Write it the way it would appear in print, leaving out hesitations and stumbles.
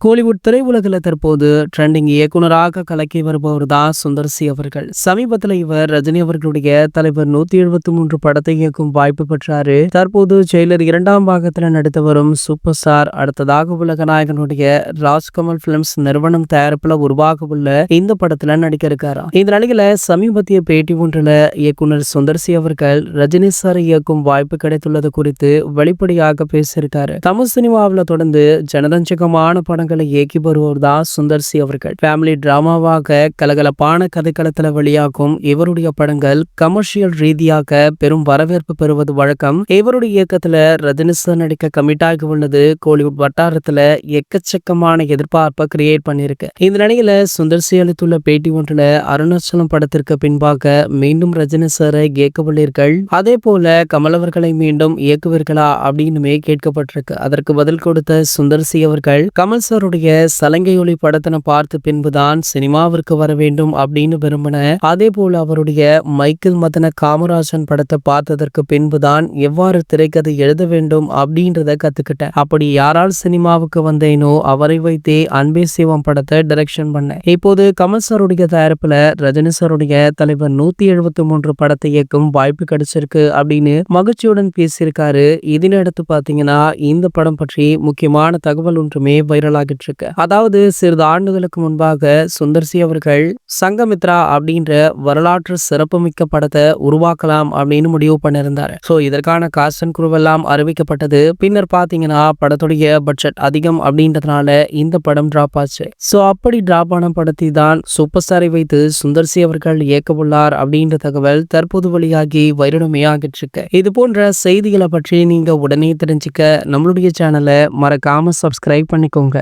கோலிவுட் திரையுலகில் தற்போது ட்ரெண்டிங் இயக்குனராக கலக்கி வருபவர் தான் சுந்தர் சி அவர்கள். சமீபத்தில் இவர் ரஜினி அவர்களுடைய தலைவர் 173 படத்தை இயக்கும் வாய்ப்பு பெற்றாரு. தற்போது ஜெயிலர் 2ஆம் பாகத்தில் நடித்து வரும் சூப்பர் ஸ்டார் அடுத்ததாக உலகநாயகனுடைய ராஜ்கமல் பிலிம்ஸ் நிறுவனம் தயாரிப்பில் உருவாக உள்ள இந்த படத்துல நடிக்க இருக்காராம். இந்த நிலையில சமீபத்திய பேட்டி ஒன்றில் இயக்குனர் சுந்தர் சி அவர்கள் ரஜினி சார் இயக்கும் வாய்ப்பு கிடைத்துள்ளது குறித்து வெளிப்படையாக பேசியிருக்காரு. தமிழ் சினிமாவில் தொடர்ந்து ஜனரஞ்சகமான படங்களை இயக்கி வருவோர் தான் சுந்தர் சி அவர்கள். ஃபேமிலி டிராமாவாக கலகலப்பான கதைக்களத்தில் வெளியாகும் இவருடைய படங்கள் கமர்ஷியல் ரீதியாக பெரும் வரவேற்பு பெறுவது வழக்கம். இவருடைய இயக்கத்துல ரஜினி சார் நடிக்க கமிட் ஆகி உள்ளது கோலிவுட் வட்டாரத்துல எக்கச்சக்கமான எதிர்பார்ப்பை கிரியேட் பண்ணிருக்கு. இந்த நிலையில சுந்தர் சி அளித்துள்ள பேட்டி ஒன்றுல அருணாச்சலம் படத்திற்கு பின்பாக மீண்டும் ரஜினி சாரை இயக்கவுள்ளீர்கள், அதே போல கமல் அவர்களை மீண்டும் இயக்குவீர்களா அப்படின்னுமே கேட்கப்பட்டிருக்கு. அதற்கு பதில் கொடுத்த சுந்தர் சி அவர்கள், கமல் சாருடைய சலங்கை ஒளி படத்தினை பார்த்து பின்புதான் சினிமாவிற்கு வர வேண்டும் அப்படின்னு விரும்பின. அதே போல அவருடைய மைக்கேல் மதன காமராஜன் படத்தை பார்த்ததற்கு பின்புதான் எவ்வாறு திரைக்கதை எழுத வேண்டும் அப்படின்றத கத்துக்கிட்டேன். அப்படி யாரால் சினிமாவுக்கு வந்தேனோ அவரை வைத்தே அன்பே சிவம் படத்தை டைரக்ஷன் பண்ணேன். இப்போது கமல் சாருடைய தயாரிப்புல ரஜினி சாருடைய தலைவர் 173 படத்தை இயக்கும் வாய்ப்பு கிடைச்சிருக்கு அப்படின்னு மகிழ்ச்சியுடன் பேசியிருக்காரு. இதனடுத்து பாத்தீங்கன்னா இந்த படம் பற்றி முக்கியமான தகவல் ஒன்றுமே வைரல் ஆகிட்டு இருக்கு. அதாவது சிறிது ஆண்டுகளுக்கு முன்பாக சுந்தர் சி அவர்கள் சங்கமித்ரா அப்படின்ற வரலாற்று சிறப்புமிக்க படத்தை உருவாக்கலாம் அப்படின்னு முடிவு பண்ணியிருந்தாரு. சோ இதற்கான காஸ்ட் அண்ட் குரூ எல்லாம் அறிவிக்கப்பட்டது. பின்னர் பாத்தீங்கன்னா படத்துடைய பட்ஜெட் அதிகம் அப்படின்றதுனால இந்த படம் டிராப் ஆச்சு. சோ அப்படி டிராப் ஆன படத்தை தான் சூப்பர் ஸ்டாரை வைத்து சுந்தர் சி அவர்கள் இயக்க உள்ளார் அப்படின்ற தகவல் தற்போது வெளியாகி வைரலுமே ஆகிட்டு இருக்கு. இது போன்ற செய்திகளை பற்றி நீங்க உடனே தெரிஞ்சுக்க நம்மளுடைய சேனலை மறக்காம சப்ஸ்கிரைப் பண்ணிக்கோங்க.